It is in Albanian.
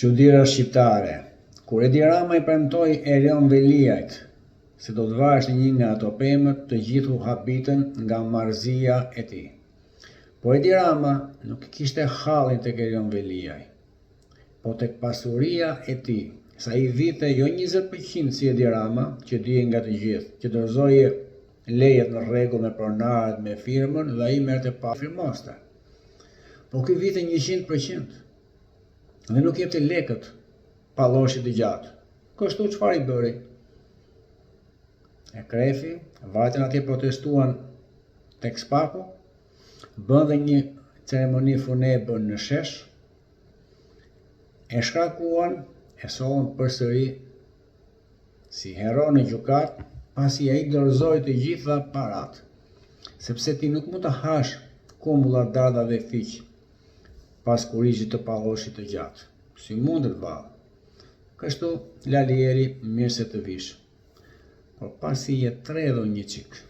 Çuditëra shqiptare. Kur Edi Rama I premtoi Erion Veliajt se do të vashte një nga ato pemët, të gjithë u habitën nga marrëzia e tij. Po Edi Rama nuk kishte hallin tek Erion Veliaj, po tek pasuria e tij. Sa I vite jo 20% si Edi Rama, që dihej nga të gjithë, që dorëzoje lejet në rregull me pronarët, me firmën dhe ai merrte pa firmoste. Po ky vite 100%. Dhe nuk jepte lekët palloshit të gjatë. Kështu çfarë I bëri? E krefi, vajtën atje protestuan tek Spaku, bën dhe një ceremoni funebre në shesh, e shkarkuan, e sollën përsëri si hero në gjykat, pasi ai dorëzoi të gjitha paratë, sepse ti nuk mund të hash kumbulla dardha dhe fiq pas kurrizit të palloshit të gjatë. Si mundet vallë? Kështu Lalieri mirë se të vish. Por pasi je tredhur një çik.